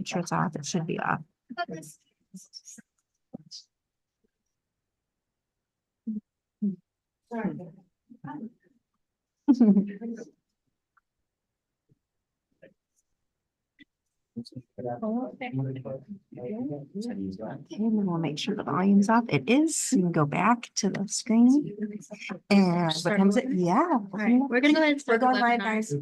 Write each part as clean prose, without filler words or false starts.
make sure it's off. It should be off. Okay, and then we'll make sure the volume's off. It is. So you can go back to the screen. And what time is it? Yeah. All right, we're gonna go ahead and We're start the going live, webinar. guys.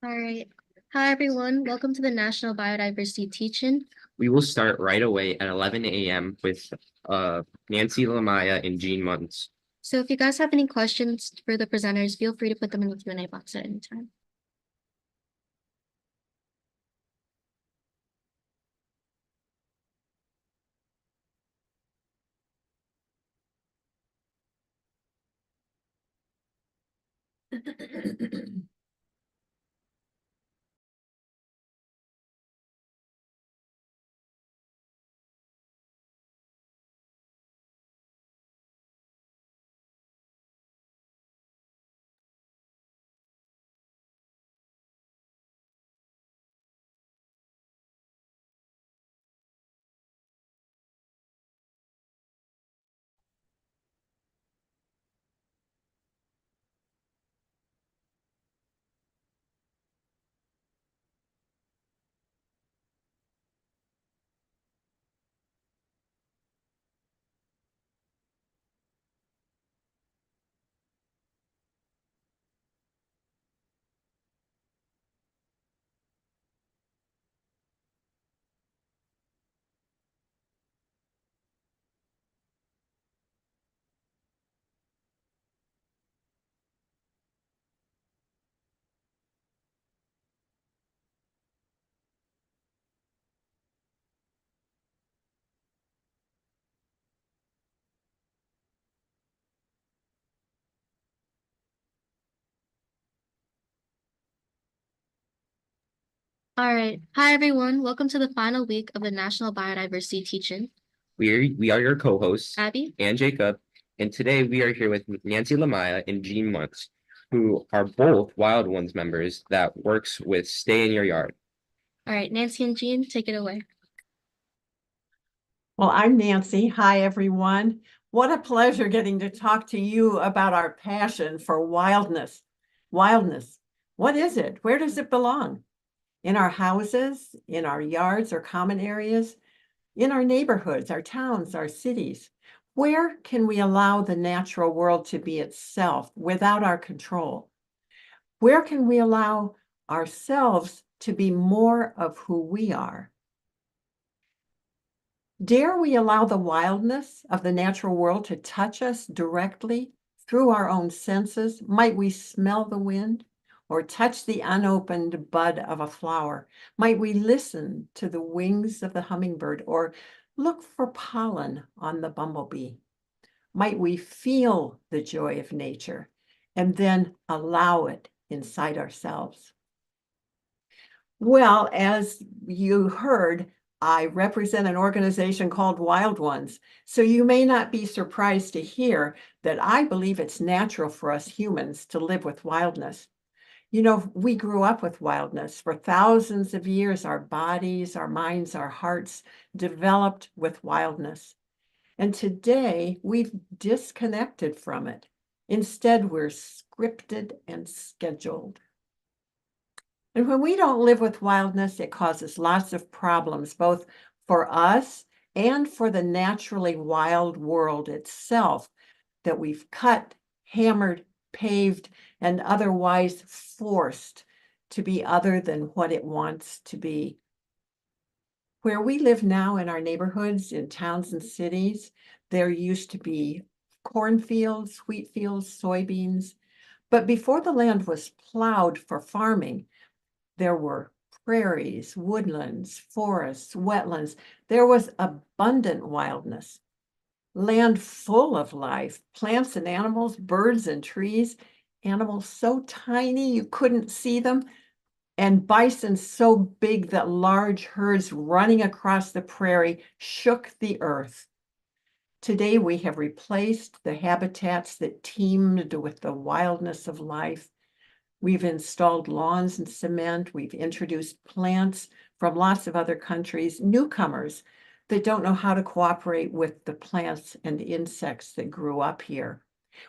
All right. Hi, everyone. Welcome to the National Biodiversity Teach-In. We will start right away at 11 a.m. with Nancy Lamia and Jean Muntz. So if you guys have any questions for the presenters, feel free to put them in the Q&A box at any time. All right. Hi, everyone. Welcome to the final week of the National Biodiversity Teach-In. We are your co-hosts, Abby? and Jacob, and today we are here with Nancy Lamia and Jean Muntz, who are both Wild Ones members that works with Stay in Your Yard. All right, Nancy and Jean, take it away. Well, I'm Nancy. Hi, everyone. What a pleasure getting to talk to you about our passion for wildness. Wildness. What is it? Where does it belong? In our houses, in our yards or common areas, in our neighborhoods, our towns, our cities. Where can we allow the natural world to be itself without our control? Where can we allow ourselves to be more of who we are? Dare we allow the wildness of the natural world to touch us directly through our own senses? Might we smell the wind or touch the unopened bud of a flower? Might we listen to the wings of the hummingbird or look for pollen on the bumblebee? Might we feel the joy of nature and then allow it inside ourselves? Well, as you heard, I represent an organization called Wild Ones. So you may not be surprised to hear that I believe it's natural for us humans to live with wildness. You know, we grew up with wildness. For thousands of years, our bodies, our minds, our hearts developed with wildness. And today, we've disconnected from it. Instead, we're scripted and scheduled. And when we don't live with wildness, it causes lots of problems, both for us and for the naturally wild world itself that we've cut, hammered, paved, and otherwise forced to be other than what it wants to be. Where we live now in our neighborhoods, in towns and cities, there used to be cornfields, wheat fields, soybeans. But before the land was plowed for farming, There were prairies, woodlands, forests, wetlands. There was abundant wildness, land full of life, plants and animals, birds and trees, animals so tiny you couldn't see them, and bison so big that large herds running across the prairie shook the earth. Today, we have replaced the habitats that teemed with the wildness of life. We've installed lawns and cement. We've introduced plants from lots of other countries, newcomers that don't know how to cooperate with the plants and insects that grew up here.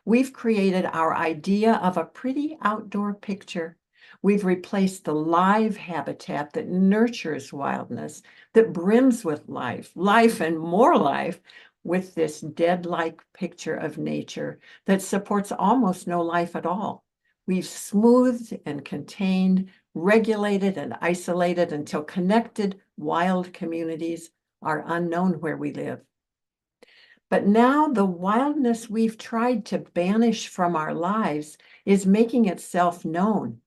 We've created our idea of a pretty outdoor picture. We've replaced the live habitat that nurtures wildness, that brims with life, life and more life, with this dead-like picture of nature that supports almost no life at all. We've smoothed and contained, regulated and isolated until connected wild communities are unknown where we live. But now the wildness we've tried to banish from our lives is making itself known.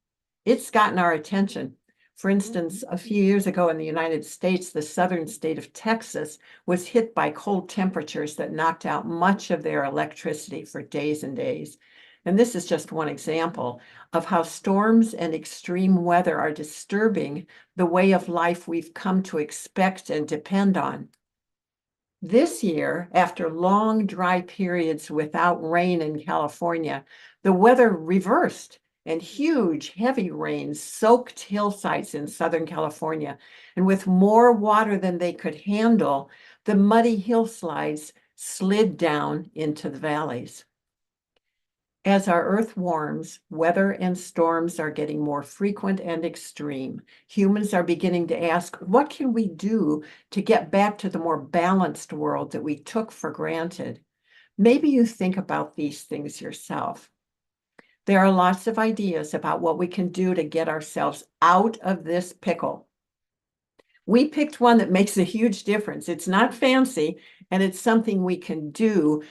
It's gotten our attention. For instance, a few years ago in the United States, the southern state of Texas was hit by cold temperatures that knocked out much of their electricity for days and days. And this is just one example of how storms and extreme weather are disturbing the way of life we've come to expect and depend on. This year, after long dry periods without rain in California, the weather reversed and huge, heavy rains soaked hillsides in Southern California. And with more water than they could handle, the muddy hillsides slid down into the valleys. As our earth warms, weather and storms are getting more frequent and extreme. Humans are beginning to ask, what can we do to get back to the more balanced world that we took for granted? Maybe you think about these things yourself. There are lots of ideas about what we can do to get ourselves out of this pickle. We picked one that makes a huge difference. It's not fancy, and it's something we can do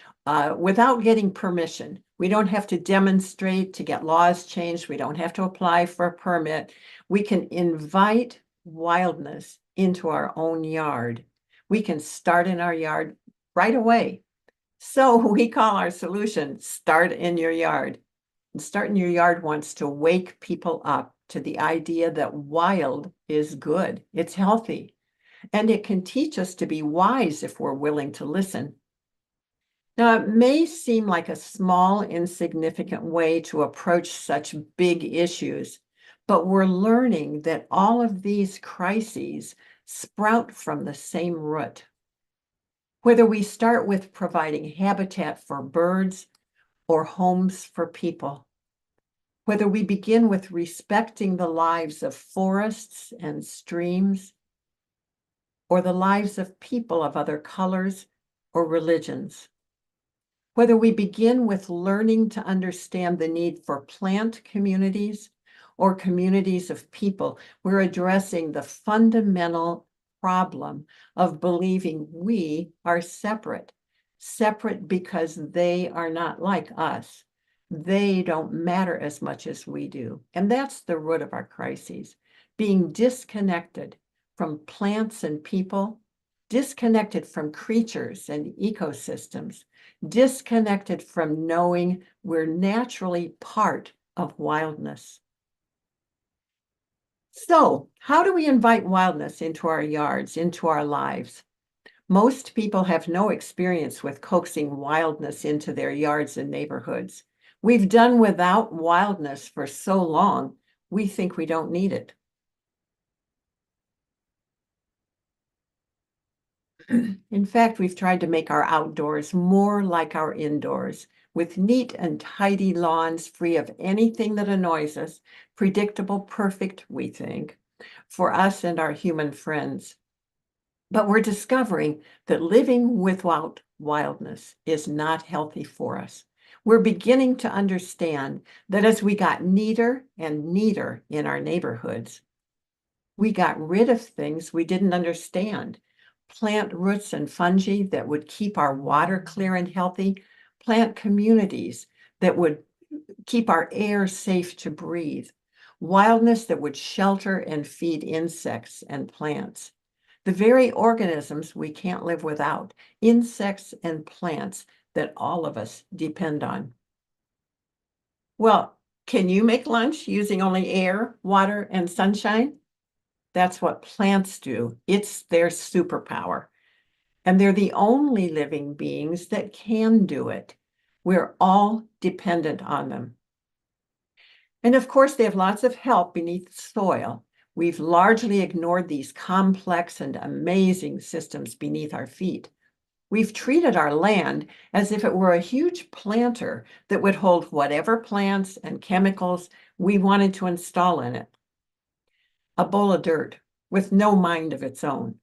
without getting permission. We don't have to demonstrate to get laws changed. We don't have to apply for a permit. We can invite wildness into our own yard. We can start in our yard right away. So we call our solution, Start in Your Yard. And Start in Your Yard wants to wake people up to the idea that wild is good. It's healthy. And it can teach us to be wise if we're willing to listen. Now, it may seem like a small, insignificant way to approach such big issues, but we're learning that all of these crises sprout from the same root. Whether we start with providing habitat for birds or homes for people, whether we begin with respecting the lives of forests and streams, or the lives of people of other colors or religions, whether we begin with learning to understand the need for plant communities or communities of people, we're addressing the fundamental problem of believing we are separate because they are not like us. They don't matter as much as we do. And that's the root of our crises, being disconnected from plants and people, disconnected from creatures and ecosystems, disconnected from knowing we're naturally part of wildness. So, how do we invite wildness into our yards, into our lives? Most people have no experience with coaxing wildness into their yards and neighborhoods. We've done without wildness for so long, we think we don't need it. In fact, we've tried to make our outdoors more like our indoors, with neat and tidy lawns free of anything that annoys us, predictable, perfect, we think, for us and our human friends. But we're discovering that living without wildness is not healthy for us. We're beginning to understand that as we got neater and neater in our neighborhoods, we got rid of things we didn't understand. Plant roots and fungi that would keep our water clear and healthy, plant communities that would keep our air safe to breathe. wildness that would shelter and feed insects and plants. The very organisms we can't live without, insects and plants that all of us depend on. Well, can you make lunch using only air, water, and sunshine? That's what plants do. It's their superpower. And they're the only living beings that can do it. We're all dependent on them. And of course, they have lots of help beneath the soil. We've largely ignored these complex and amazing systems beneath our feet. We've treated our land as if it were a huge planter that would hold whatever plants and chemicals we wanted to install in it. A bowl of dirt with no mind of its own.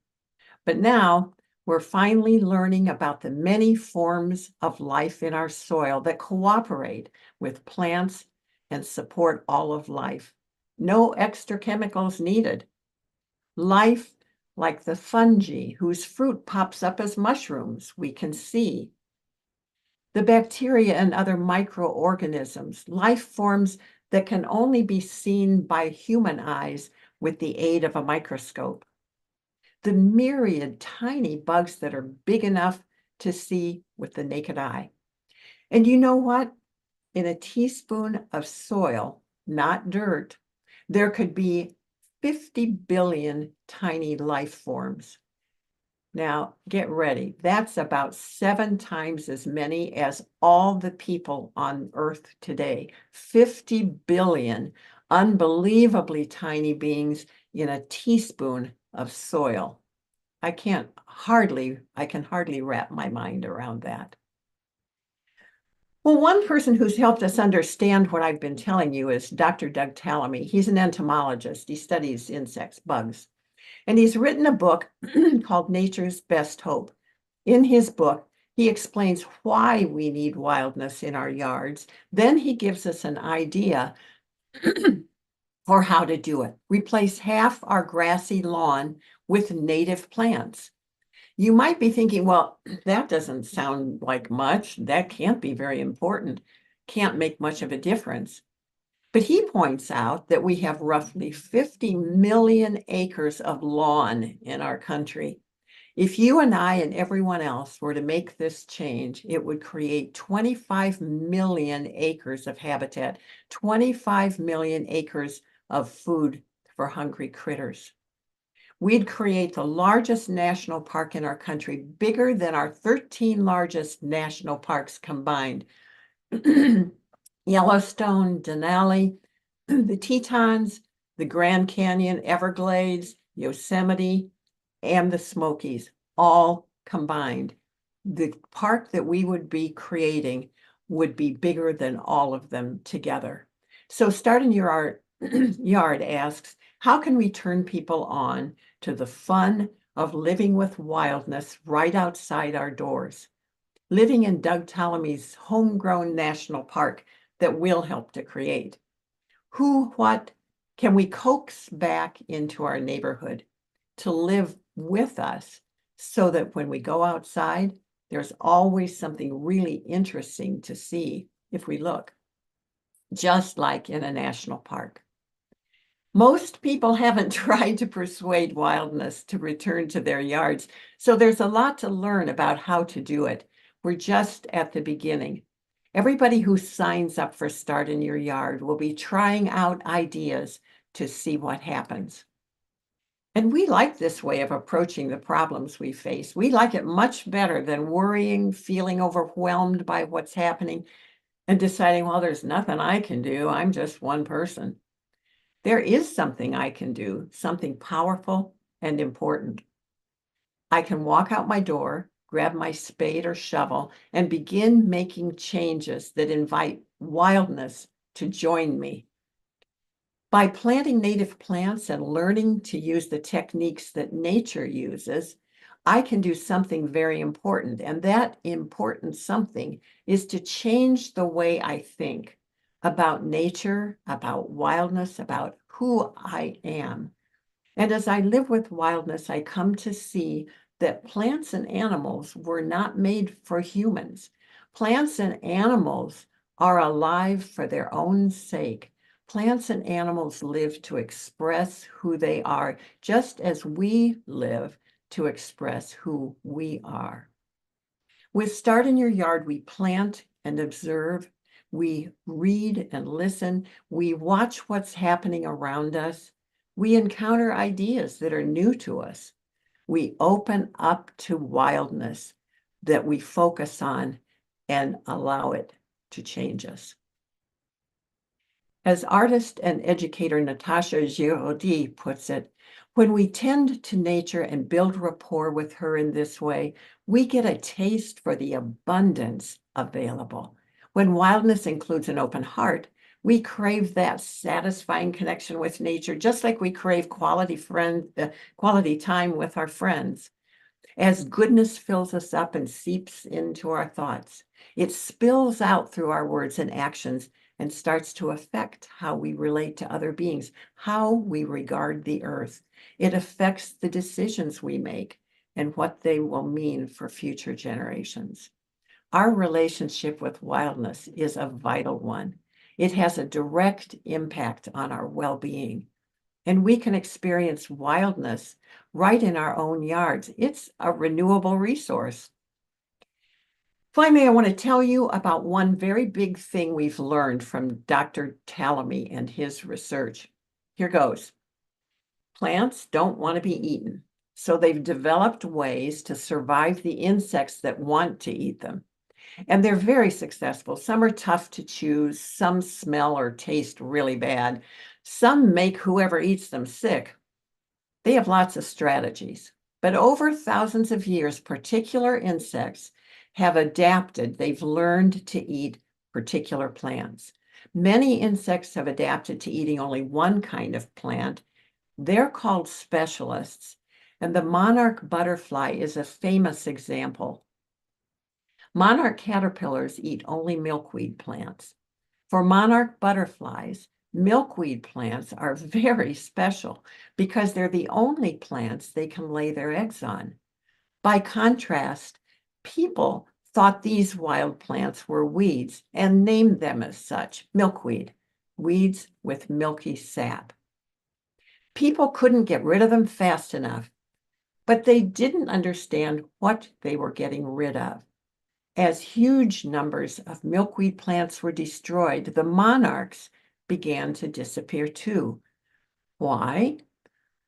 But now we're finally learning about the many forms of life in our soil that cooperate with plants and support all of life. No extra chemicals needed. Life like the fungi whose fruit pops up as mushrooms we can see. The bacteria and other microorganisms, life forms that can only be seen by human eyes with the aid of a microscope. The myriad tiny bugs that are big enough to see with the naked eye. And you know what? In a teaspoon of soil, not dirt, there could be 50 billion tiny life forms. Now, get ready. That's about 7 times as many as all the people on Earth today. 50 billion unbelievably tiny beings in a teaspoon of soil. I can hardly wrap my mind around that. Well, one person who's helped us understand what I've been telling you is Dr. Doug Tallamy. He's an entomologist. He studies insects, bugs. And he's written a book called Nature's Best Hope. In his book, he explains why we need wildness in our yards. Then he gives us an idea for how to do it. Replace half our grassy lawn with native plants. You might be thinking, well, that doesn't sound like much. That can't be very important. Can't make much of a difference. But he points out that we have roughly 50 million acres of lawn in our country. If you and I and everyone else were to make this change, it would create 25 million acres of habitat, 25 million acres of food for hungry critters. We'd create the largest national park in our country, bigger than our 13 largest national parks combined. Yellowstone, Denali, the Tetons, the Grand Canyon, Everglades, Yosemite, and the Smokies, all combined. The park that we would be creating would be bigger than all of them together. So Start in Your Yard asks, how can we turn people on to the fun of living with wildness right outside our doors? Living in Doug Tallamy's homegrown national park that we'll help to create. What can we coax back into our neighborhood to live with us so that when we go outside, there's always something really interesting to see if we look, just like in a national park. Most people haven't tried to persuade wildness to return to their yards, so there's a lot to learn about how to do it. We're just at the beginning. Everybody who signs up for Start in Your Yard will be trying out ideas to see what happens. And we like this way of approaching the problems we face. We like it much better than worrying, feeling overwhelmed by what's happening, and deciding, well, there's nothing I can do. I'm just one person. There is something I can do, something powerful and important. I can walk out my door, grab my spade or shovel, and begin making changes that invite wildness to join me. By planting native plants and learning to use the techniques that nature uses, I can do something very important. And that important something is to change the way I think about nature, about wildness, about who I am. And as I live with wildness, I come to see that plants and animals were not made for humans. Plants and animals are alive for their own sake. Plants and animals live to express who they are, just as we live to express who we are. With Start in Your Yard, we plant and observe, we read and listen, we watch what's happening around us, we encounter ideas that are new to us. We open up to wildness that we focus on and allow it to change us. As artist and educator Natasha Giraudy puts it, when we tend to nature and build rapport with her in this way, we get a taste for the abundance available. When wildness includes an open heart, we crave that satisfying connection with nature, just like we crave quality time with our friends. As goodness fills us up and seeps into our thoughts, it spills out through our words and actions and starts to affect how we relate to other beings, how we regard the earth. It affects the decisions we make and what they will mean for future generations. Our relationship with wildness is a vital one. It has a direct impact on our well-being, and we can experience wildness right in our own yards. It's a renewable resource. Finally, I want to tell you about one very big thing we've learned from Dr. Lamia and his research. Here goes. Plants don't want to be eaten, so they've developed ways to survive the insects that want to eat them. And they're very successful. Some are tough to choose, some smell or taste really bad, some make whoever eats them sick. They have lots of strategies, but over thousands of years, particular insects have adapted. They've learned to eat particular plants. Many insects have adapted to eating only one kind of plant. They're called specialists, and the monarch butterfly is a famous example. Monarch caterpillars eat only milkweed plants. For monarch butterflies, milkweed plants are very special because they're the only plants they can lay their eggs on. By contrast, people thought these wild plants were weeds and named them as such, milkweed, weeds with milky sap. People couldn't get rid of them fast enough, but they didn't understand what they were getting rid of. As huge numbers of milkweed plants were destroyed, the monarchs began to disappear too. Why?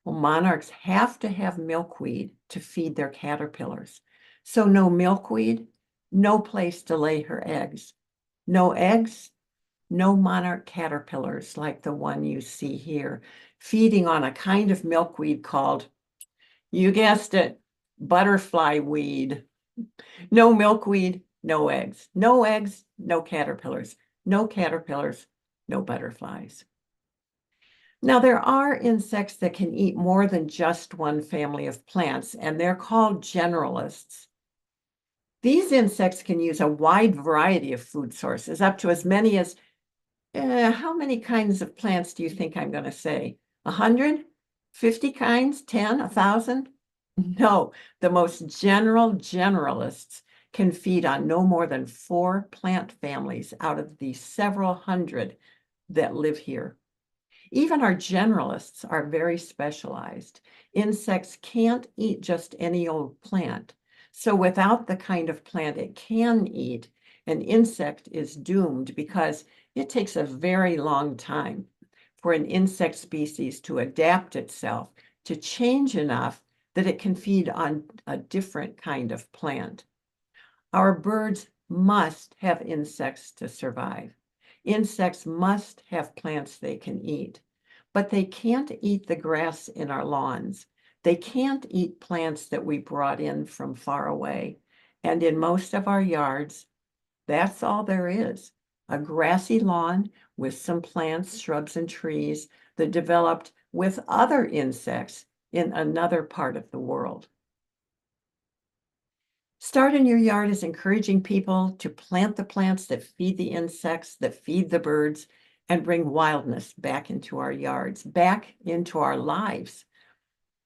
Well, monarchs have to have milkweed to feed their caterpillars. So no milkweed, no place to lay her eggs. No eggs, no monarch caterpillars like the one you see here, feeding on a kind of milkweed called, you guessed it, butterfly weed. No milkweed, no eggs. No eggs, no caterpillars. No caterpillars, no butterflies. Now, there are insects that can eat more than just one family of plants, and they're called generalists. These insects can use a wide variety of food sources, up to as many as, how many kinds of plants do you think I'm going to say? 100? 50 kinds? 10? 1,000? No, the most generalists can feed on no more than 4 plant families out of the several hundred that live here. Even our generalists are very specialized. Insects can't eat just any old plant. So without the kind of plant it can eat, an insect is doomed because it takes a very long time for an insect species to adapt itself, to change enough that it can feed on a different kind of plant. Our birds must have insects to survive. Insects must have plants they can eat, but they can't eat the grass in our lawns. They can't eat plants that we brought in from far away. And in most of our yards, that's all there is, a grassy lawn with some plants, shrubs, and trees that developed with other insects in another part of the world. Start in Your Yard is encouraging people to plant the plants that feed the insects, that feed the birds, and bring wildness back into our yards, back into our lives.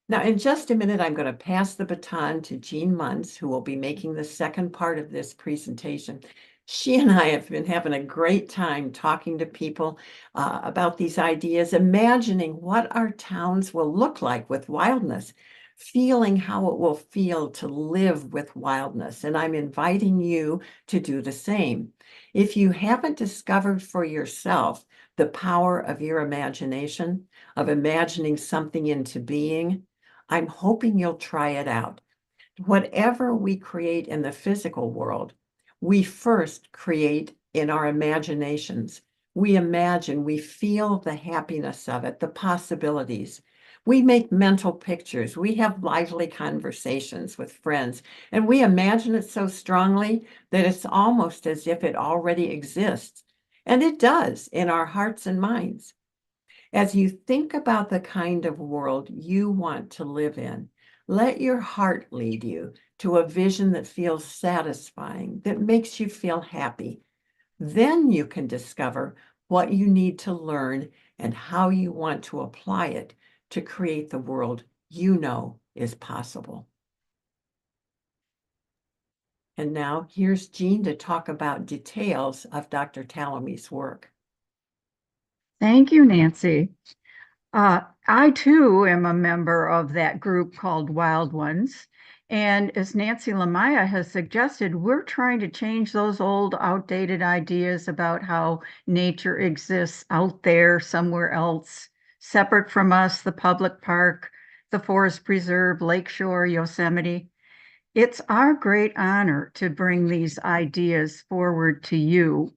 Now, in just a minute, I'm going to pass the baton to Jean Muntz, who will be making the second part of this presentation. She and I have been having a great time talking to people about these ideas, imagining what our towns will look like with wildness, feeling how it will feel to live with wildness. And I'm inviting you to do the same. If you haven't discovered for yourself the power of your imagination, of imagining something into being, I'm hoping you'll try it out. Whatever we create in the physical world, we first create in our imaginations. We imagine, we feel the happiness of it, the possibilities. We make mental pictures. We have lively conversations with friends, and we imagine it so strongly that it's almost as if it already exists. And it does in our hearts and minds. As you think about the kind of world you want to live in, let your heart lead you to a vision that feels satisfying, that makes you feel happy. Then you can discover what you need to learn and how you want to apply it to create the world you know is possible. And now here's Jean to talk about details of Dr. Talamy's work. Thank you, Nancy. I too am a member of that group called Wild Ones. And as Nancy Lamia has suggested, we're trying to change those old outdated ideas about how nature exists out there somewhere else, separate from us, the public park, the forest preserve, lakeshore, Yosemite. It's our great honor to bring these ideas forward to you,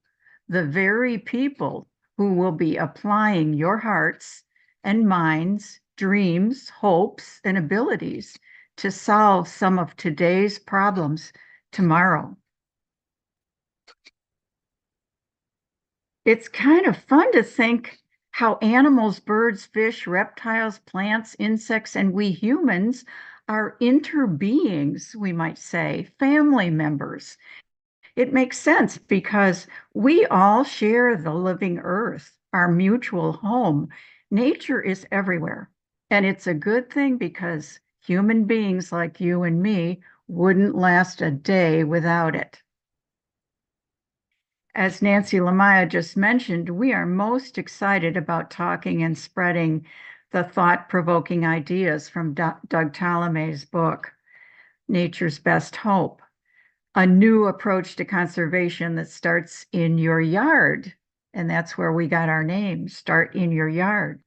the very people who will be applying your hearts and minds, dreams, hopes, and abilities to solve some of today's problems tomorrow. It's kind of fun to think how animals, birds, fish, reptiles, plants, insects, and we humans are interbeings, we might say, family members. It makes sense because we all share the living earth, our mutual home. Nature is everywhere. And it's a good thing because human beings like you and me wouldn't last a day without it. As Nancy Lamia just mentioned, we are most excited about talking and spreading the thought-provoking ideas from Doug Talamy's book, Nature's Best Hope, a new approach to conservation that starts in your yard. And that's where we got our name, Start in Your Yard.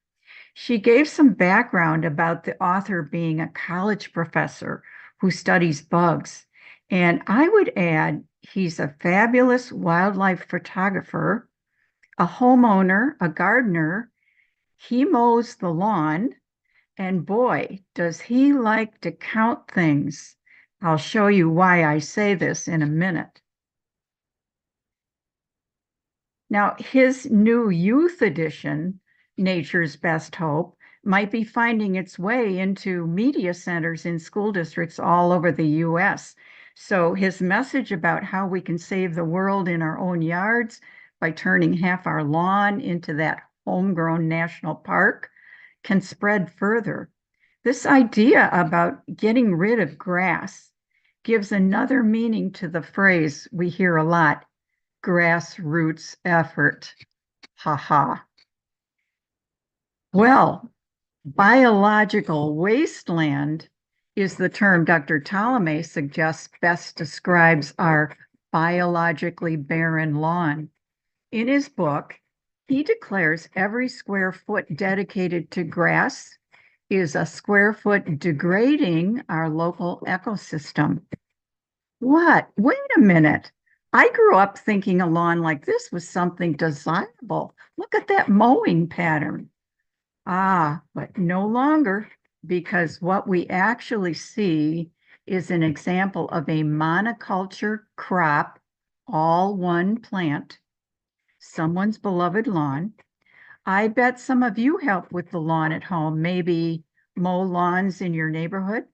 She gave some background about the author being a college professor who studies bugs. And I would add, he's a fabulous wildlife photographer, a homeowner, a gardener. He mows the lawn, and boy, does he like to count things. I'll show you why I say this in a minute. Now, his new youth edition, Nature's Best Hope, might be finding its way into media centers in school districts all over the US. So his message about how we can save the world in our own yards by turning half our lawn into that homegrown national park can spread further. This idea about getting rid of grass gives another meaning to the phrase we hear a lot, grassroots effort. Ha ha. Well, biological wasteland is the term Dr. Talamy suggests best describes our biologically barren lawn. In his book, he declares every square foot dedicated to grass is a square foot degrading our local ecosystem. What? Wait a minute. I grew up thinking a lawn like this was something desirable. Look at that mowing pattern. Ah, but no longer, because what we actually see is an example of a monoculture crop, all one plant, someone's beloved lawn. I bet some of you help with the lawn at home, maybe mow lawns in your neighborhood.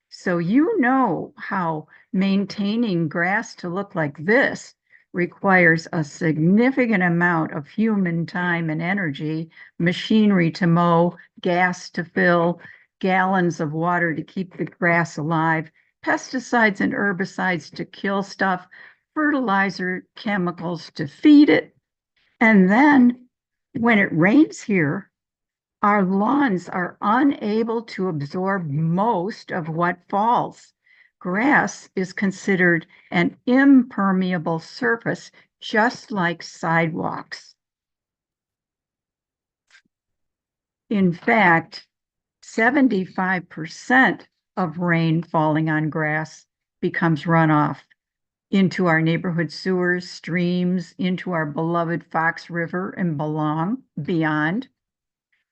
So you know how maintaining grass to look like this requires a significant amount of human time and energy, machinery to mow, gas to fill, gallons of water to keep the grass alive, pesticides and herbicides to kill stuff, fertilizer chemicals to feed it. And then when it rains here, our lawns are unable to absorb most of what falls. Grass is considered an impermeable surface, just like sidewalks. In fact, 75% of rain falling on grass becomes runoff into our neighborhood sewers, streams, into our beloved Fox River and beyond.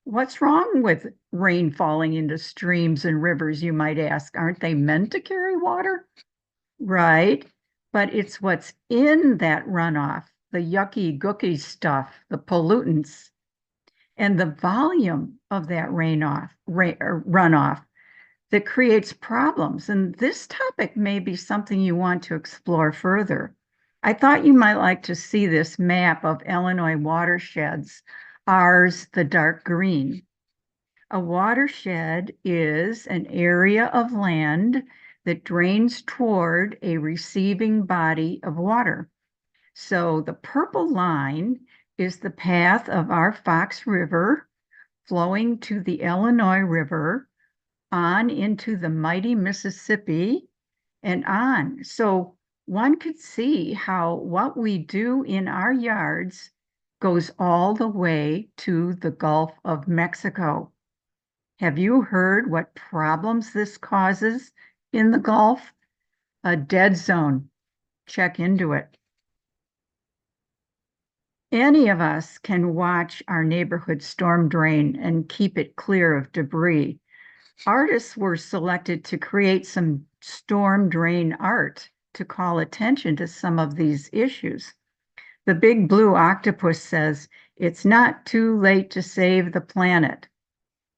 What's wrong with rain falling into streams and rivers, you might ask? Aren't they meant to carry water? Right, but it's what's in that runoff, the yucky, gooky stuff, the pollutants, and the volume of that runoff that creates problems. And this topic may be something you want to explore further. I thought you might like to see this map of Illinois watersheds, ours the dark green. A watershed is an area of land that drains toward a receiving body of water. So the purple line is the path of our Fox River flowing to the Illinois River, on into the mighty Mississippi, and on. So one could see how what we do in our yards goes all the way to the Gulf of Mexico. Have you heard what problems this causes in the Gulf? A dead zone. Check into it. Any of us can watch our neighborhood storm drain and keep it clear of debris. Artists were selected to create some storm drain art to call attention to some of these issues. The big blue octopus says, "It's not too late to save the planet."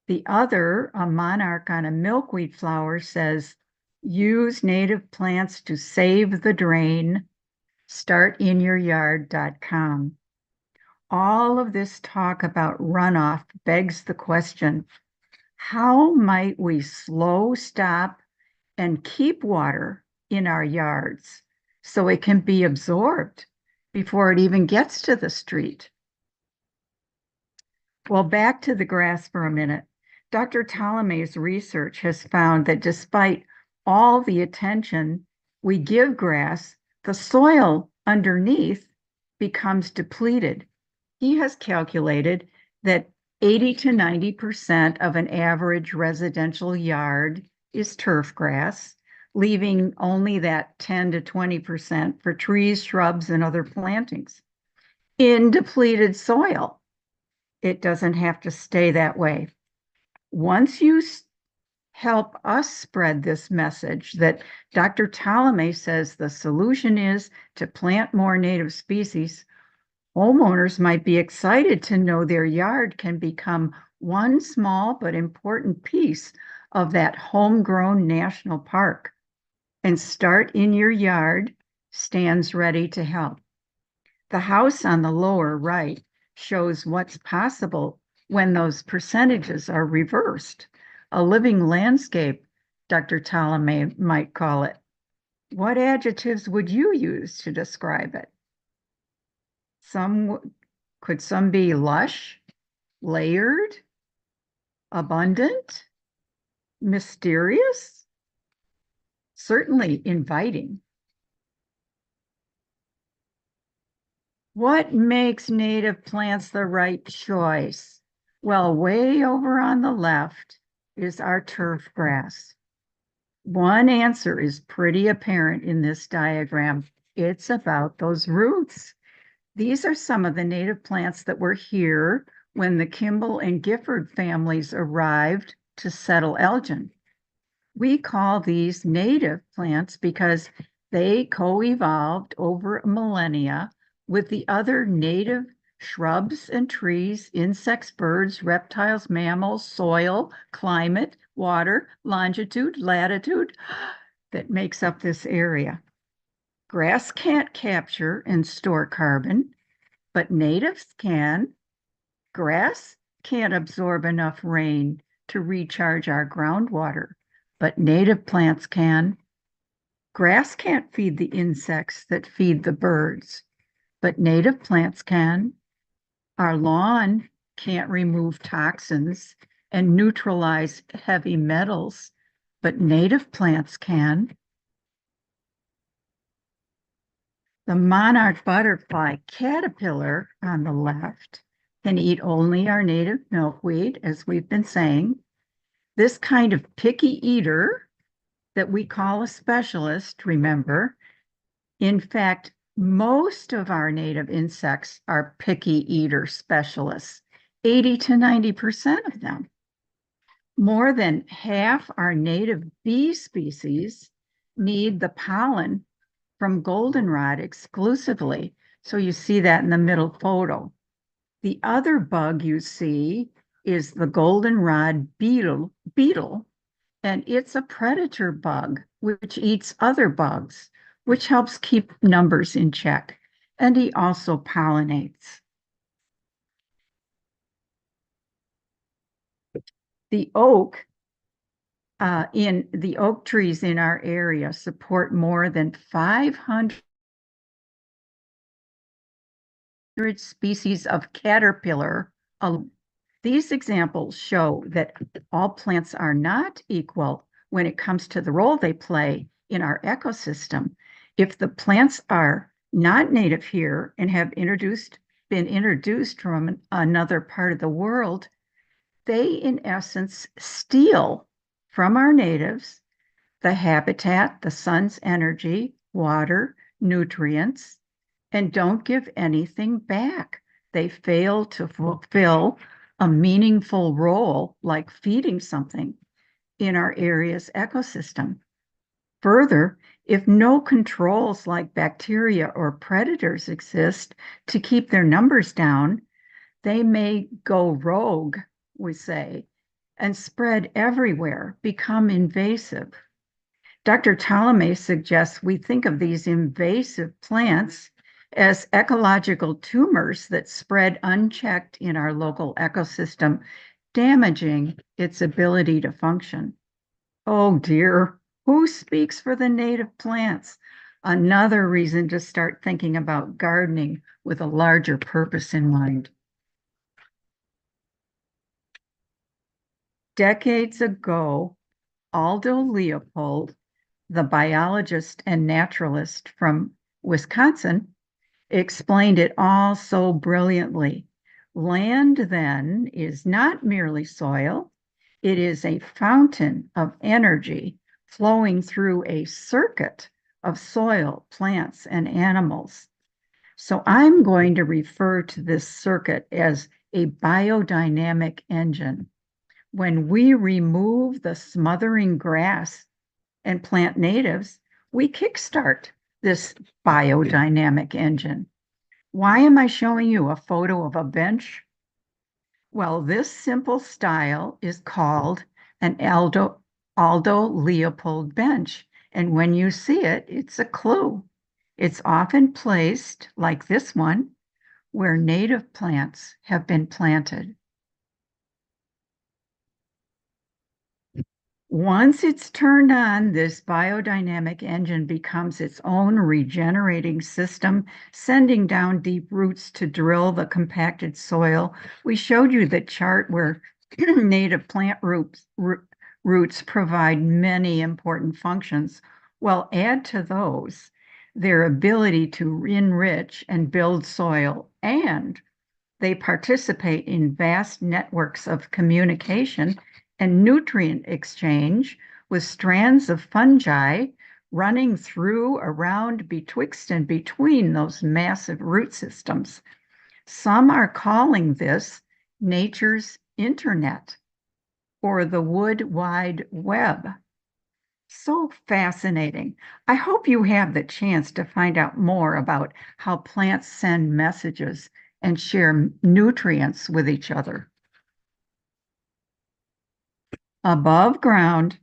The other, a monarch on a milkweed flower, says, "Use native plants to save the drain. Startinyouryard.com. All of this talk about runoff begs the question, how might we slow, stop, and keep water in our yards so it can be absorbed before it even gets to the street? Well, back to the grass for a minute. Dr. Ptolemy's research has found that despite all the attention we give grass, the soil underneath becomes depleted. He has calculated that 80 to 90% of an average residential yard is turf grass, leaving only that 10 to 20% for trees, shrubs, and other plantings. In depleted soil, it doesn't have to stay that way. Once you help us spread this message that Dr. Ptolemy says the solution is to plant more native species, homeowners might be excited to know their yard can become one small but important piece of that homegrown national park. And Start in Your Yard stands ready to help. The house on the lower right shows what's possible when those percentages are reversed. A living landscape, Dr. Ptolemy might call it. What adjectives would you use to describe it? Could some be lush, layered, abundant, mysterious? Certainly inviting. What makes native plants the right choice? Well, way over on the left is our turf grass. One answer is pretty apparent in this diagram. It's about those roots. These are some of the native plants that were here when the Kimball and Gifford families arrived to settle Elgin. We call these native plants because they co-evolved over millennia with the other native shrubs and trees, insects, birds, reptiles, mammals, soil, climate, water, longitude, latitude that makes up this area. Grass can't capture and store carbon, but natives can. Grass can't absorb enough rain to recharge our groundwater, but native plants can. Grass can't feed the insects that feed the birds, but native plants can. Our lawn can't remove toxins and neutralize heavy metals, but native plants can. The monarch butterfly caterpillar on the left can eat only our native milkweed, as we've been saying. This kind of picky eater that we call a specialist, remember, in fact, most of our native insects are picky eater specialists, 80 to 90% of them. More than half our native bee species need the pollen from goldenrod exclusively. So you see that in the middle photo. The other bug you see is the goldenrod beetle, and it's a predator bug which eats other bugs, which helps keep numbers in check. And he also pollinates. The oak trees in our area support more than 500 species of caterpillar. These examples show that all plants are not equal when it comes to the role they play in our ecosystem. If the plants are not native here and have been introduced from another part of the world, they in essence steal from our natives the habitat, the sun's energy, water, nutrients, and don't give anything back. They fail to fulfill a meaningful role like feeding something in our area's ecosystem. Further, if no controls like bacteria or predators exist to keep their numbers down, they may go rogue, we say, and spread everywhere, become invasive. Dr. Ptolemy suggests we think of these invasive plants as ecological tumors that spread unchecked in our local ecosystem, damaging its ability to function. Oh dear, who speaks for the native plants? Another reason to start thinking about gardening with a larger purpose in mind. Decades ago, Aldo Leopold, the biologist and naturalist from Wisconsin, explained it all so brilliantly. Land, then, is not merely soil. It is a fountain of energy flowing through a circuit of soil, plants, and animals. So I'm going to refer to this circuit as a biodynamic engine. When we remove the smothering grass and plant natives, we kickstart this biodynamic engine. Why am I showing you a photo of a bench? Well, this simple style is called an Aldo Leopold bench. And when you see it, it's a clue. It's often placed, like this one, where native plants have been planted. Once it's turned on, this biodynamic engine becomes its own regenerating system, sending down deep roots to drill the compacted soil. We showed you the chart where native plant roots provide many important functions. Well, add to those their ability to enrich and build soil, and they participate in vast networks of communication and nutrient exchange with strands of fungi running through, around, betwixt, and between those massive root systems. Some are calling this nature's internet or the wood wide web. So fascinating. I hope you have the chance to find out more about how plants send messages and share nutrients with each other. Above ground,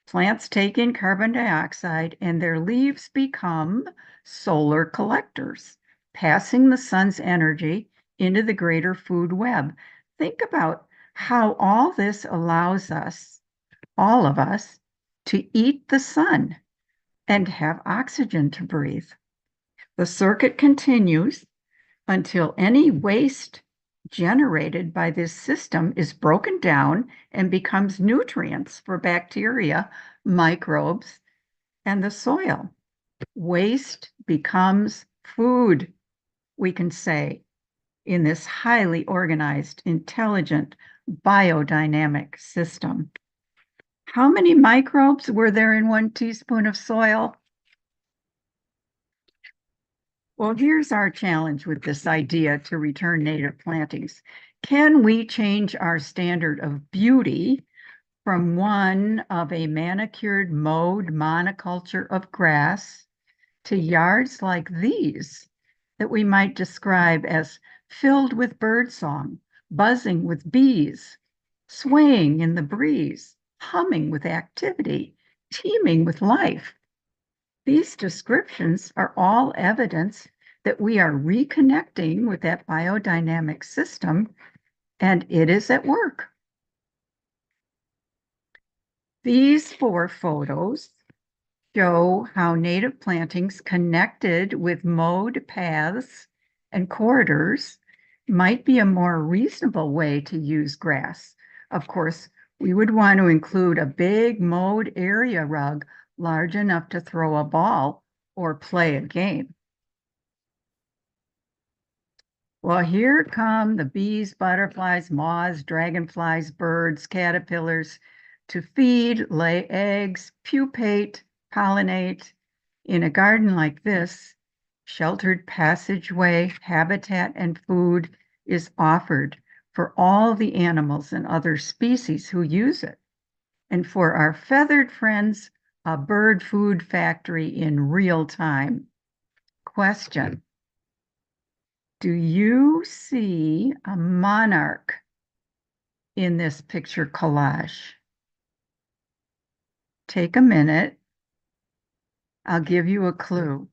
plants take in carbon dioxide and their leaves become solar collectors, passing the sun's energy into the greater food web. Think about how all this allows us, all of us, to eat the sun and have oxygen to breathe. The circuit continues until any waste generated by this system is broken down and becomes nutrients for bacteria, microbes, and the soil. Waste becomes food, we can say, in this highly organized, intelligent, biodynamic system. How many microbes were there in 1 teaspoon of soil? Well, here's our challenge with this idea to return native plantings. Can we change our standard of beauty from one of a manicured mowed monoculture of grass to yards like these that we might describe as filled with birdsong, buzzing with bees, swaying in the breeze, humming with activity, teeming with life? These descriptions are all evidence that we are reconnecting with that biodynamic system, and it is at work. These 4 photos show how native plantings connected with mowed paths and corridors might be a more reasonable way to use grass. Of course, we would want to include a big mowed area rug large enough to throw a ball or play a game. Well, here come the bees, butterflies, moths, dragonflies, birds, caterpillars to feed, lay eggs, pupate, pollinate. In a garden like this, sheltered passageway, habitat, and food is offered for all the animals and other species who use it. And for our feathered friends, a bird food factory in real time. Question: do you see a monarch in this picture collage? Take a minute. I'll give you a clue.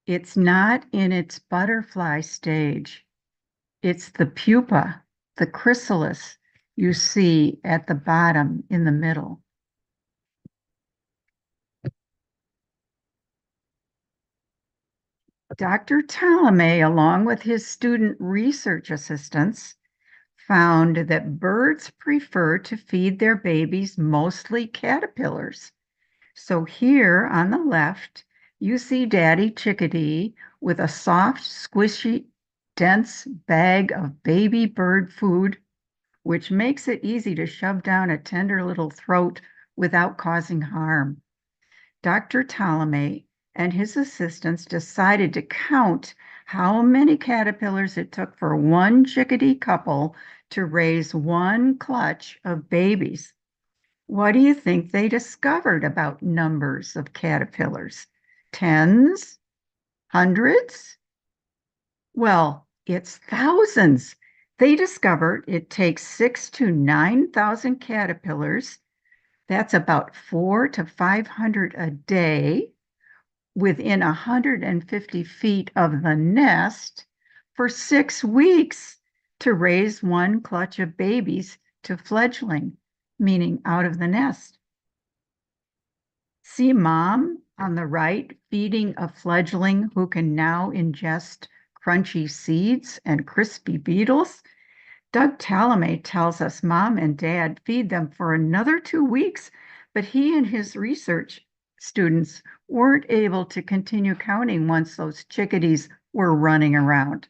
It's not in its butterfly stage. It's the pupa, the chrysalis you see at the bottom in the middle. Dr. Ptolemy, along with his student research assistants, found that birds prefer to feed their babies mostly caterpillars. So here on the left, you see Daddy Chickadee with a soft, squishy, dense bag of baby bird food, which makes it easy to shove down a tender little throat without causing harm. Dr. Ptolemy and his assistants decided to count how many caterpillars it took for one chickadee couple to raise 1 clutch of babies. What do you think they discovered about numbers of caterpillars? Tens? Hundreds? Well, it's thousands. They discovered it takes 6,000 to 9,000 caterpillars. That's about 400 to 500 a day within 150 feet of the nest for 6 weeks to raise 1 clutch of babies to fledgling, meaning out of the nest. See mom on the right feeding a fledgling who can now ingest crunchy seeds and crispy beetles? Doug Ptolemy tells us mom and dad feed them for another 2 weeks, but he and his research students weren't able to continue counting once those chickadees were running around.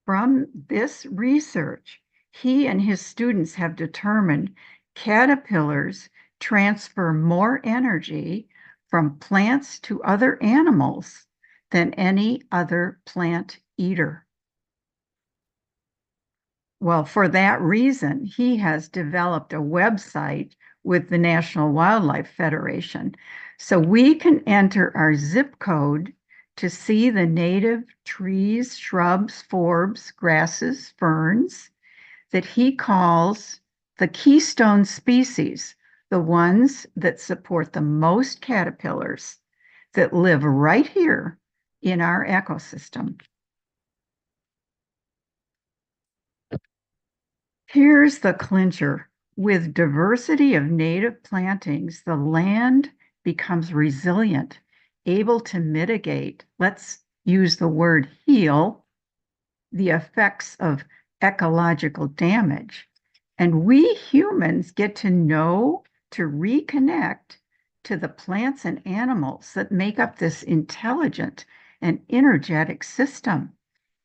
From this research, he and his students have determined caterpillars transfer more energy from plants to other animals than any other plant eater. Well, for that reason, he has developed a website with the National Wildlife Federation. So we can enter our zip code to see the native trees, shrubs, forbs, grasses, ferns that he calls the keystone species, the ones that support the most caterpillars that live right here in our ecosystem. Here's the clincher. With diversity of native plantings, the land becomes resilient able to mitigate, let's use the word heal, the effects of ecological damage. And we humans get to know, to reconnect to the plants and animals that make up this intelligent and energetic system.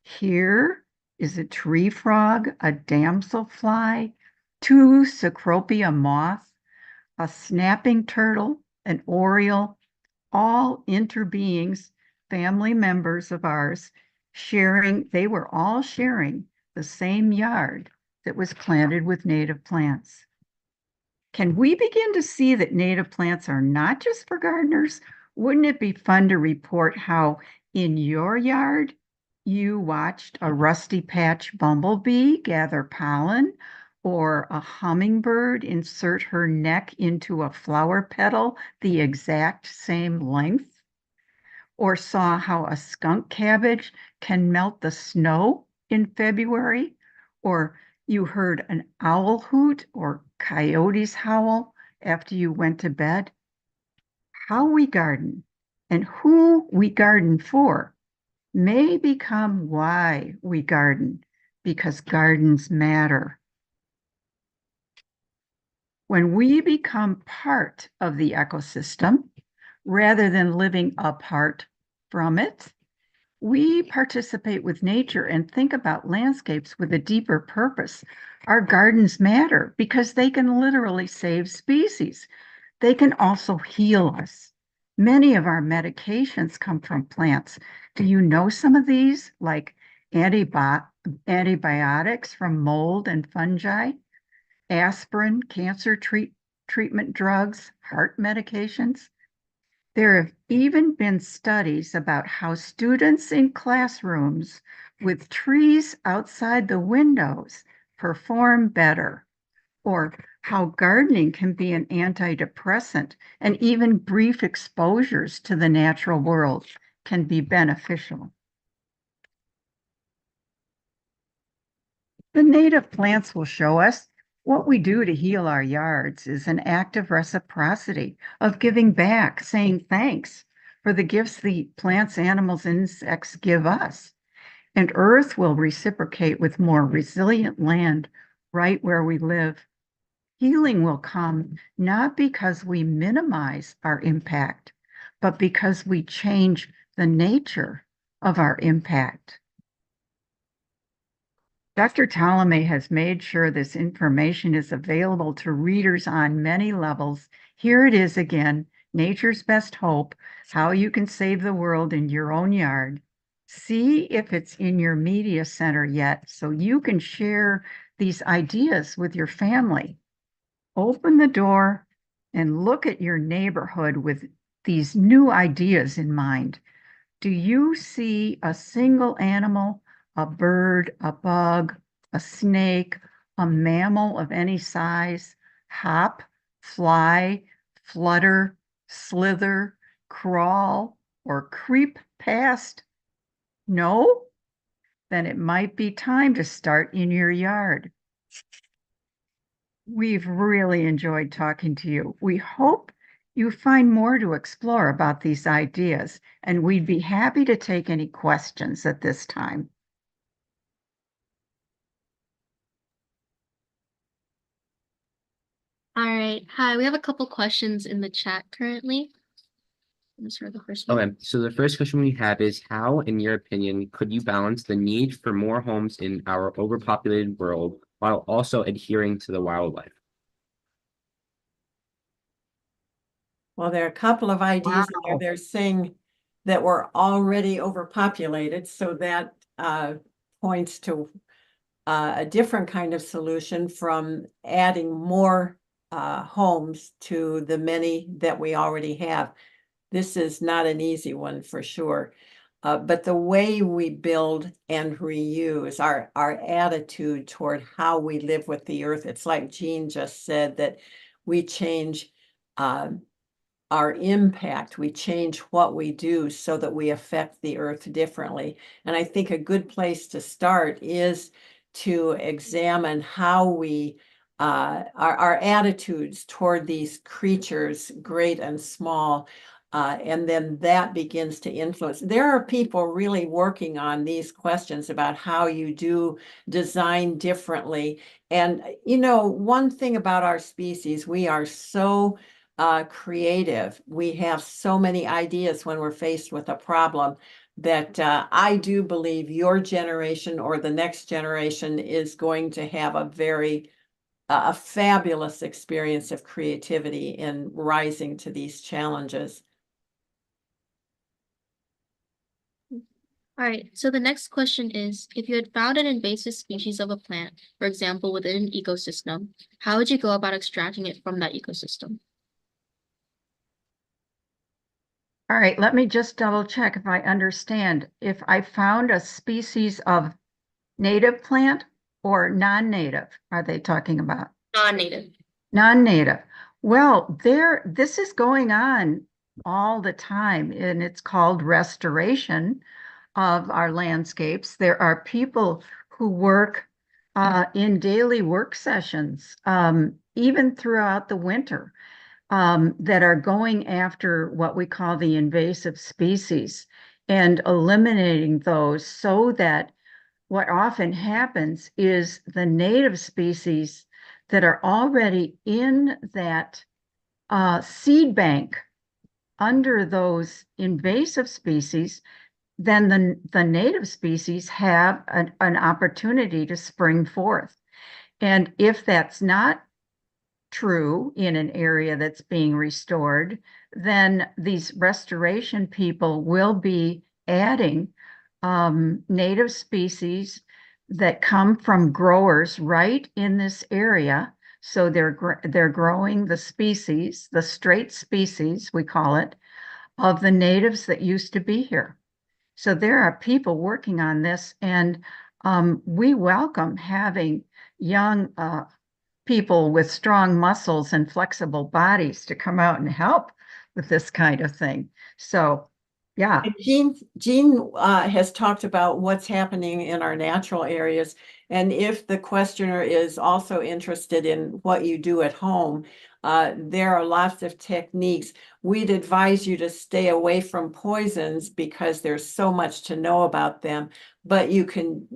Here is a tree frog, a damselfly, 2 Cecropia moths, a snapping turtle, an oriole, all interbeings, family members of ours, they were all sharing the same yard that was planted with native plants. Can we begin to see that native plants are not just for gardeners? Wouldn't it be fun to report how in your yard you watched a rusty patch bumblebee gather pollen, or a hummingbird insert her neck into a flower petal the exact same length? Or saw how a skunk cabbage can melt the snow in February? Or you heard an owl hoot or coyotes howl after you went to bed? How we garden and who we garden for may become why we garden, because gardens matter. When we become part of the ecosystem, rather than living apart from it, we participate with nature and think about landscapes with a deeper purpose. Our gardens matter because they can literally save species. They can also heal us. Many of our medications come from plants. Do you know some of these, like antibiotics from mold and fungi, aspirin, cancer treatment drugs, heart medications? There have even been studies about how students in classrooms with trees outside the windows perform better, or how gardening can be an antidepressant, and even brief exposures to the natural world can be beneficial. The native plants will show us what we do to heal our yards is an act of reciprocity, of giving back, saying thanks for the gifts the plants, animals, insects give us. And Earth will reciprocate with more resilient land right where we live. Healing will come not because we minimize our impact, but because we change the nature of our impact. Dr. Ptolemy has made sure this information is available to readers on many levels. Here it is again, Nature's Best Hope, how you can save the world in your own yard. See if it's in your media center yet so you can share these ideas with your family. Open the door and look at your neighborhood with these new ideas in mind. Do you see a single animal, a bird, a bug, a snake, a mammal of any size, hop, fly, flutter, slither, crawl, or creep past? No? Then it might be time to start in your yard. We've really enjoyed talking to you. We hope you find more to explore about these ideas, and we'd be happy to take any questions at this time. All right. Hi, we have a couple questions in the chat currently. Let's start the first one. Okay, so the first question we have is, how, in your opinion, could you balance the need for more homes in our overpopulated world while also adhering to the wildlife? Well, there are a couple of ideas in there. Wow. They're saying that we're already overpopulated, so that points to a different kind of solution from adding more homes to the many that we already have. This is not an easy one for sure. But the way we build and reuse, our attitude toward how we live with the earth, it's like Jean just said, that we change our impact, we change what we do so that we affect the earth differently. And I think a good place to start is to examine how we our attitudes toward these creatures, great and small, And then that begins to influence. There are people really working on these questions about how you do design differently. And, one thing about our species, we are so creative. We have so many ideas when we're faced with a problem that I do believe your generation or the next generation is going to have a fabulous experience of creativity in rising to these challenges. All right, so the next question is, if you had found an invasive species of a plant, for example, within an ecosystem, how would you go about extracting it from that ecosystem? All right, let me just double check if I understand. If I found a species of native plant or non-native, are they talking about? Non-native. Non-native. Well, this is going on all the time, and it's called restoration of our landscapes. There are people who work in daily work sessions, even throughout the winter, that are going after what we call the invasive species and eliminating those, so that what often happens is the native species that are already in that seed bank under those invasive species, then the native species have an opportunity to spring forth. And if that's not true in an area that's being restored, then these restoration people will be adding native species that come from growers right in this area. So they're growing the species, the straight species, we call it, of the natives that used to be here. So there are people working on this, and we welcome having young people with strong muscles and flexible bodies to come out and help with this kind of thing. So, yeah. Jean has talked about what's happening in our natural areas. And if the questioner is also interested in what you do at home, there are lots of techniques. We'd advise you to stay away from poisons because there's so much to know about them. But you can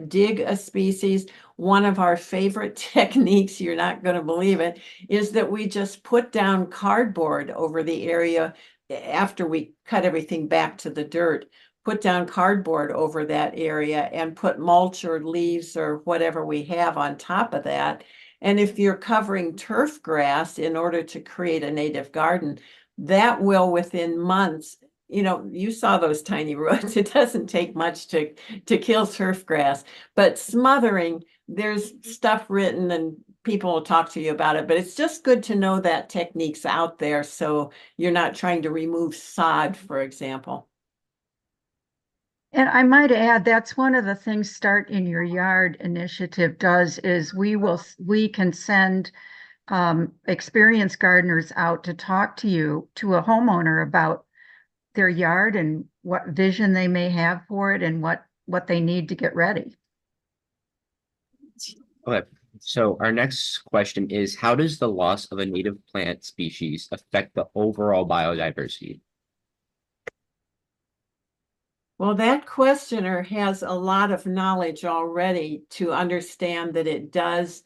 dig a species. One of our favorite techniques, you're not going to believe it, is that we just put down cardboard over the area after we cut everything back to the dirt. Put down cardboard over that area and put mulch or leaves or whatever we have on top of that. And if you're covering turf grass in order to create a native garden, that will, within months, you saw those tiny roots. It doesn't take much to kill turf grass, but smothering, there's stuff written and people will talk to you about it, but it's just good to know that technique's out there so you're not trying to remove sod, for example. And I might add, that's one of the things Start in Your Yard initiative does, is we can send experienced gardeners out to talk to a homeowner about their yard and what vision they may have for it and what they need to get ready. Okay, so our next question is, how does the loss of a native plant species affect the overall biodiversity? Well, that questioner has a lot of knowledge already to understand that it does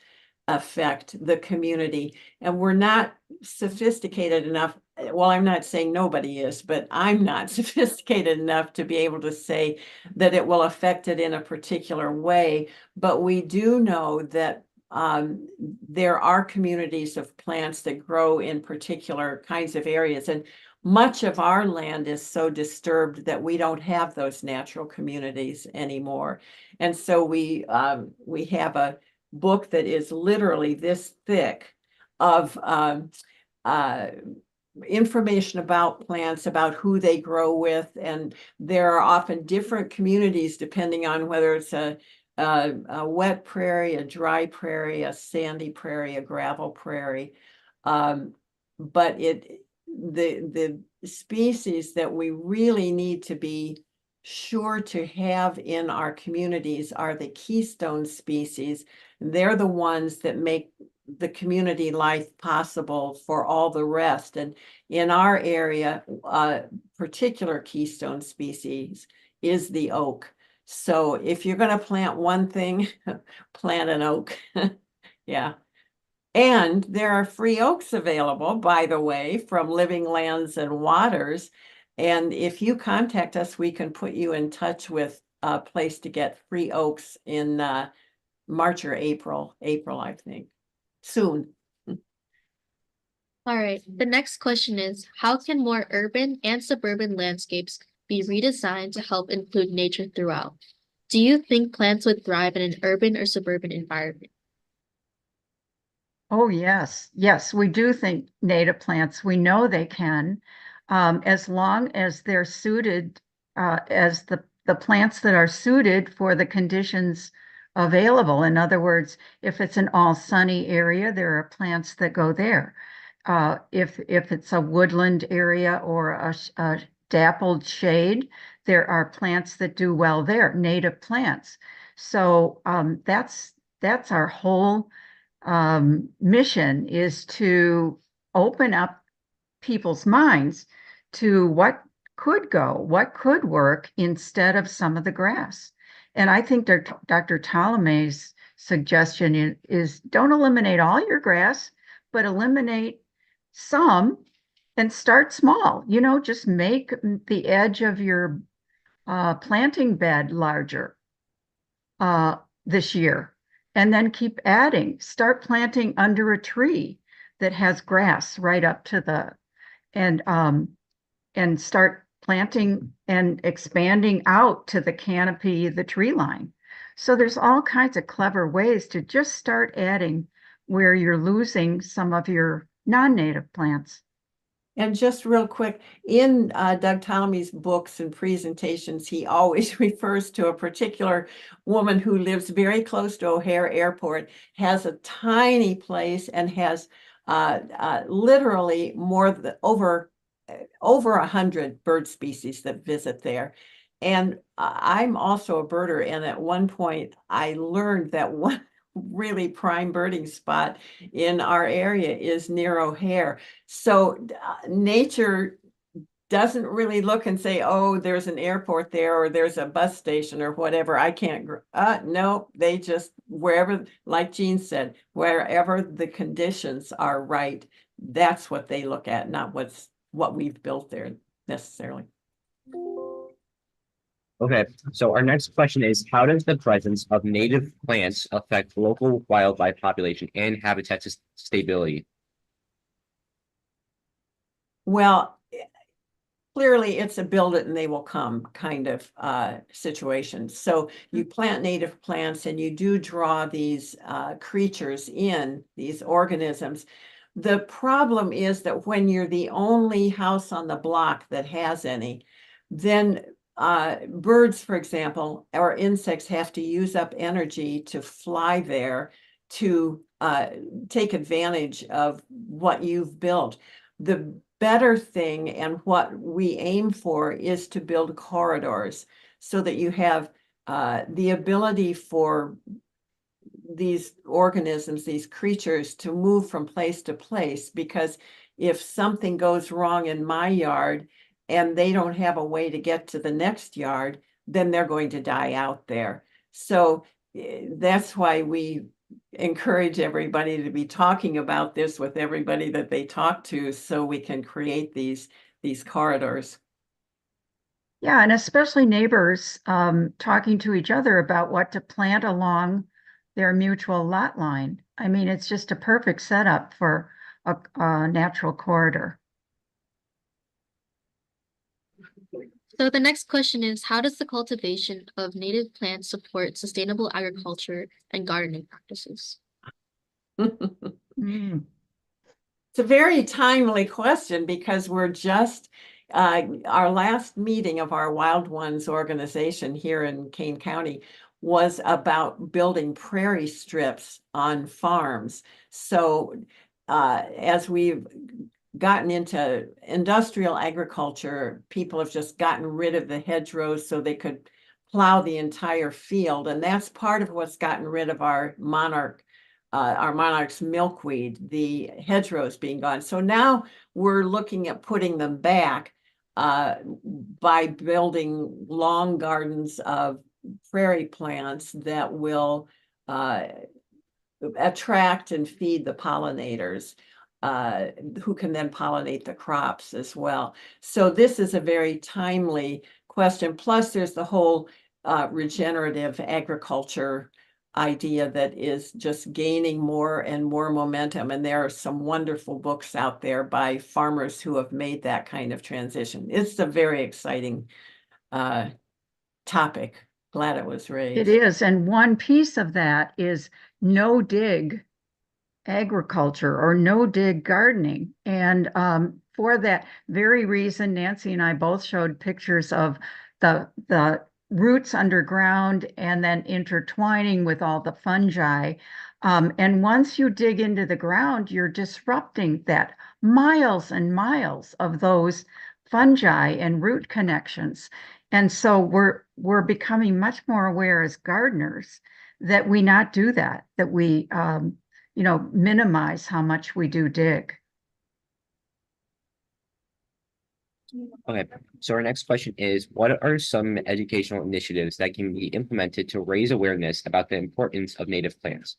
affect the community. And we're not sophisticated enough. Well, I'm not saying nobody is, but I'm not sophisticated enough to be able to say that it will affect it in a particular way. But we do know that there are communities of plants that grow in particular kinds of areas. And much of our land is so disturbed that we don't have those natural communities anymore. And so we have a book that is literally this thick of information about plants, about who they grow with, and there are often different communities depending on whether it's a wet prairie, a dry prairie, a sandy prairie, a gravel prairie. But the species that we really need to be sure to have in our communities are the keystone species. They're the ones that make the community life possible for all the rest. And in our area, particular keystone species is the oak. So if you're going to plant one thing, plant an oak. Yeah. And there are free oaks available, by the way, from Living Lands and Waters. And if you contact us, we can put you in touch with a place to get free oaks in March or April, I think, soon. All right, the next question is, how can more urban and suburban landscapes be redesigned to help include nature throughout? Do you think plants would thrive in an urban or suburban environment? Oh, yes. Yes, we do think native plants, we know they can, as long as they're suited, as the plants that are suited for the conditions available. In other words, if it's an all sunny area, there are plants that go there. If it's a woodland area or a dappled shade, there are plants that do well there, native plants. So that's our whole mission, is to open up people's minds to what could work instead of some of the grass. And I think Dr. Ptolemy's suggestion is don't eliminate all your grass, but eliminate some and start small. Just make the edge of your planting bed larger this year, and then keep adding. Start planting under a tree that has grass right up to the and start planting and expanding out to the canopy, the tree line. So there's all kinds of clever ways to just start adding where you're losing some of your non-native plants. And just real quick, in Doug Ptolemy's books and presentations, he always refers to a particular woman who lives very close to O'Hare Airport, has a tiny place, and has literally over 100 bird species that visit there. And I'm also a birder, and at one point I learned that one really prime birding spot in our area is near O'Hare. So nature doesn't really look and say, oh, there's an airport there, or there's a bus station or whatever. I can't, no, they just, wherever, like Jean said, wherever the conditions are right, that's what they look at, not what we've built there necessarily. Okay, so our next question is, how does the presence of native plants affect local wildlife population and habitat stability? Well, clearly it's a build it and they will come kind of situation. So you plant native plants and you do draw these creatures in, these organisms. The problem is that when you're the only house on the block that has any, then birds, for example, or insects have to use up energy to fly there to take advantage of what you've built. The better thing, and what we aim for, is to build corridors so that you have the ability for these organisms, these creatures, to move from place to place. Because if something goes wrong in my yard and they don't have a way to get to the next yard, then they're going to die out there. So that's why we encourage everybody to be talking about this with everybody that they talk to, so we can create these corridors. Yeah, and especially neighbors talking to each other about what to plant along their mutual lot line. I mean, it's just a perfect setup for a natural corridor. So the next question is, how does the cultivation of native plants support sustainable agriculture and gardening practices? Mm. It's a very timely question, because we're just our last meeting of our Wild Ones organization here in Kane County was about building prairie strips on farms. So as we've gotten into industrial agriculture, people have just gotten rid of the hedgerows so they could plow the entire field. And that's part of what's gotten rid of our monarch our monarch's milkweed, the hedgerows being gone. So now we're looking at putting them back by building long gardens of prairie plants that will attract and feed the pollinators, who can then pollinate the crops as well. So this is a very timely question. Plus, there's the whole regenerative agriculture idea that is just gaining more and more momentum. And there are some wonderful books out there by farmers who have made that kind of transition. It's a very exciting topic. Glad it was raised. It is. And one piece of that is no dig agriculture or no dig gardening. And for that very reason, Nancy and I both showed pictures of the roots underground and then intertwining with all the fungi. And once you dig into the ground, you're disrupting that miles and miles of those fungi and root connections. And so we're becoming much more aware as gardeners that we not do that, that we minimize how much we do dig. Okay, so our next question is, what are some educational initiatives that can be implemented to raise awareness about the importance of native plants?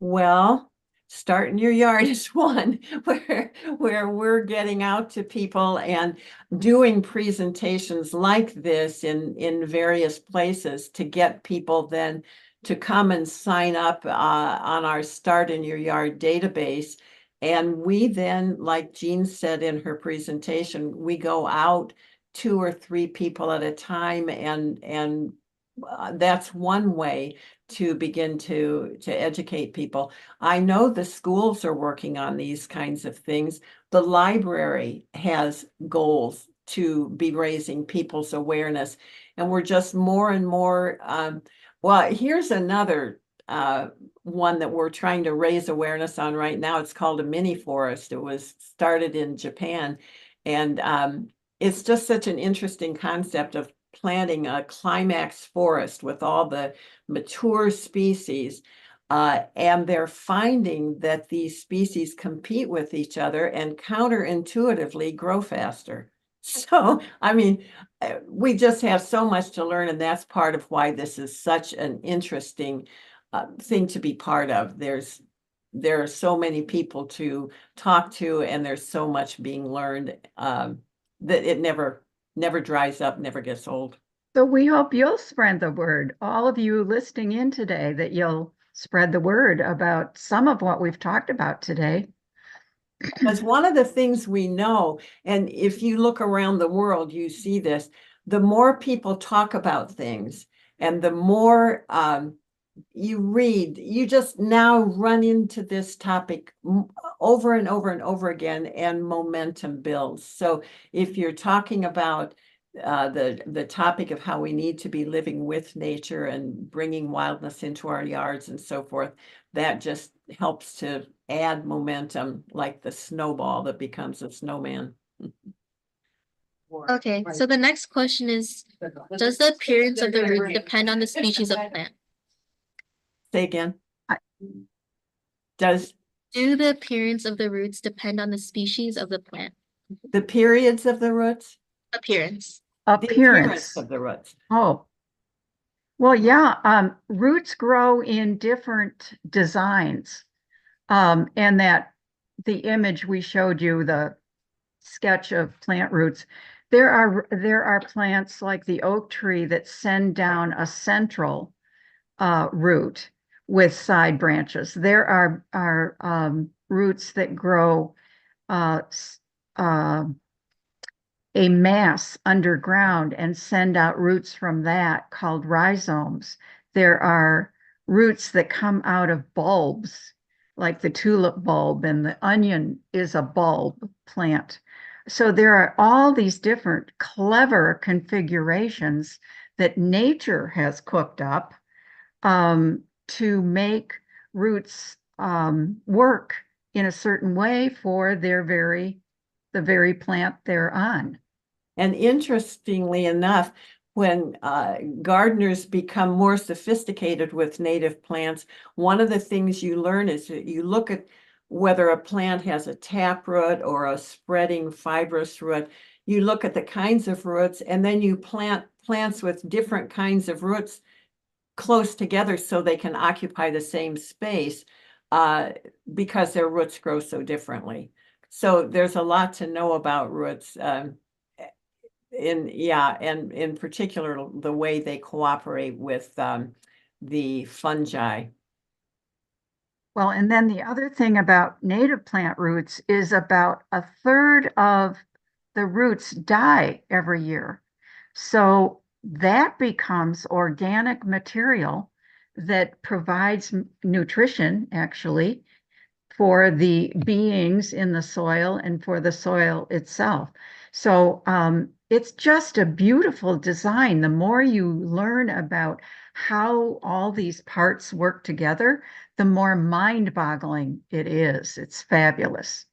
Well, start in your yard is one where we're getting out to people and doing presentations like this in various places to get people then to come and sign up on our Start in Your Yard database. And we then, like Jean said in her presentation, we go out 2 or 3 people at a time, and that's one way to begin to educate people. I know the schools are working on these kinds of things. The library has goals to be raising people's awareness, and we're just more and more. Well, here's another one that we're trying to raise awareness on right now. It's called a mini forest. It was started in Japan, and it's just such an interesting concept of planting a climax forest with all the mature species. And they're finding that these species compete with each other and counterintuitively grow faster. So, I mean, we just have so much to learn, and that's part of why this is such an interesting thing to be part of. There are so many people to talk to, and there's so much being learned that it never dries up, never gets old. So we hope you'll spread the word, all of you listening in today, that you'll spread the word about some of what we've talked about today. Because one of the things we know, and if you look around the world, you see this, the more people talk about things and the more you read, you just now run into this topic over and over and over again, and momentum builds. So if you're talking about the topic of how we need to be living with nature and bringing wildness into our yards and so forth, that just helps to add momentum, like the snowball that becomes a snowman. Okay, so the next question is, does the appearance of the root depend on the species of plant? Say again. I- Do the appearance of the roots depend on the species of the plant? the periods of the roots? Appearance. The appearance of the roots. Oh, well, yeah. Roots grow in different designs. And that the image we showed you, the sketch of plant roots, there are plants like the oak tree that send down a central root with side branches. There are roots that grow a mass underground and send out roots from that called rhizomes. There are roots that come out of bulbs, like the tulip bulb, and the onion is a bulb plant. So there are all these different clever configurations that nature has cooked up to make roots work in a certain way for the very plant they're on. And interestingly enough, when gardeners become more sophisticated with native plants, one of the things you learn is that you look at whether a plant has a taproot or a spreading fibrous root. You look at the kinds of roots, and then you plant plants with different kinds of roots close together so they can occupy the same space because their roots grow so differently. So there's a lot to know about roots. And in particular, the way they cooperate with the fungi. Well, and then the other thing about native plant roots is about a third of the roots die every year. So that becomes organic material that provides nutrition, actually, for the beings in the soil and for the soil itself. So it's just a beautiful design. The more you learn about how all these parts work together, the more mind-boggling it is. It's fabulous.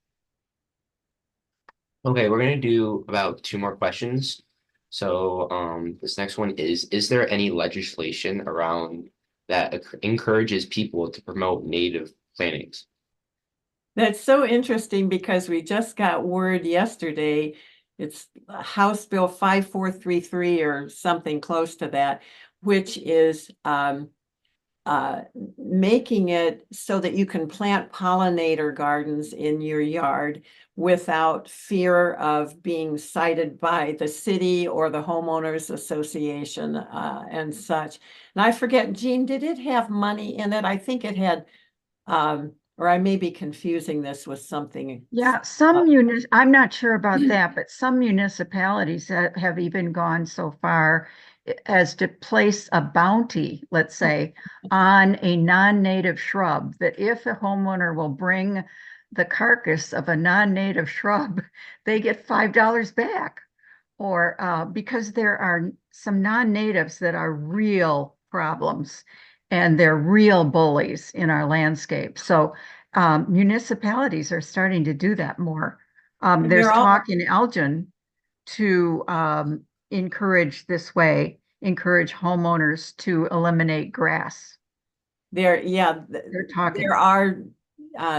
Okay, we're gonna do about 2 more questions. So, this next one is there any legislation around that encourages people to promote native plantings? That's so interesting because we just got word yesterday, it's House Bill 5433 or something close to that, which is making it so that you can plant pollinator gardens in your yard without fear of being cited by the city or the homeowners association and such. And I forget, Jean, did it have money in it? I think it had, or I may be confusing this with something. Yeah, I'm not sure about that, but some municipalities have even gone so far as to place a bounty, let's say, on a non-native shrub, that if a homeowner will bring the carcass of a non-native shrub, they get $5 back. Or because there are some non-natives that are real problems and they're real bullies in our landscape. So municipalities are starting to do that more. There's talk in Elgin to encourage this way, encourage homeowners to eliminate grass. They're talking. There are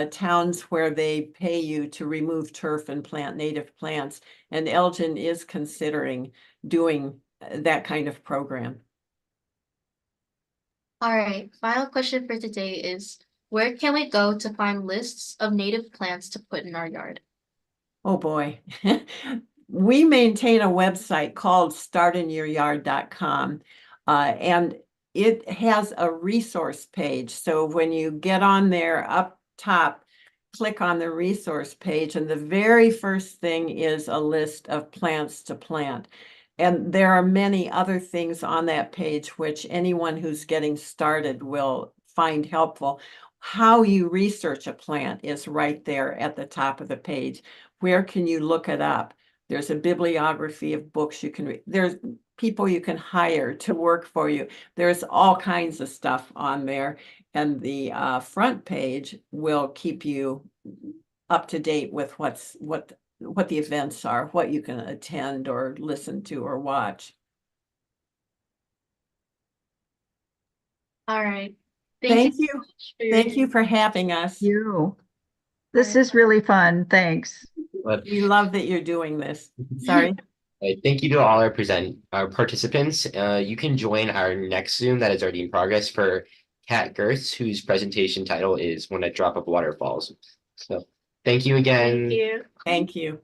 towns where they pay you to remove turf and plant native plants, and Elgin is considering doing that kind of program. All right, final question for today is, where can we go to find lists of native plants to put in our yard? Oh boy. We maintain a website called startinyouryard.com, and it has a resource page. So when you get on there up top, click on the resource page, and the very first thing is a list of plants to plant. And there are many other things on that page which anyone who's getting started will find helpful. How you research a plant is right there at the top of the page. Where can you look it up? There's a bibliography of books you can read. There's people you can hire to work for you. There's all kinds of stuff on there. And the front page will keep you up to date with what the events are, what you can attend or listen to or watch. All right. Thank you. so much for your Thank you for having us. This is really fun. Thanks. But We love that you're doing this. Sorry. thank you to all our participants. You can join our next Zoom that is already in progress for Kat Gertz, whose presentation title is When a Drop of Water Falls. So thank you again. Thank you. Thank you.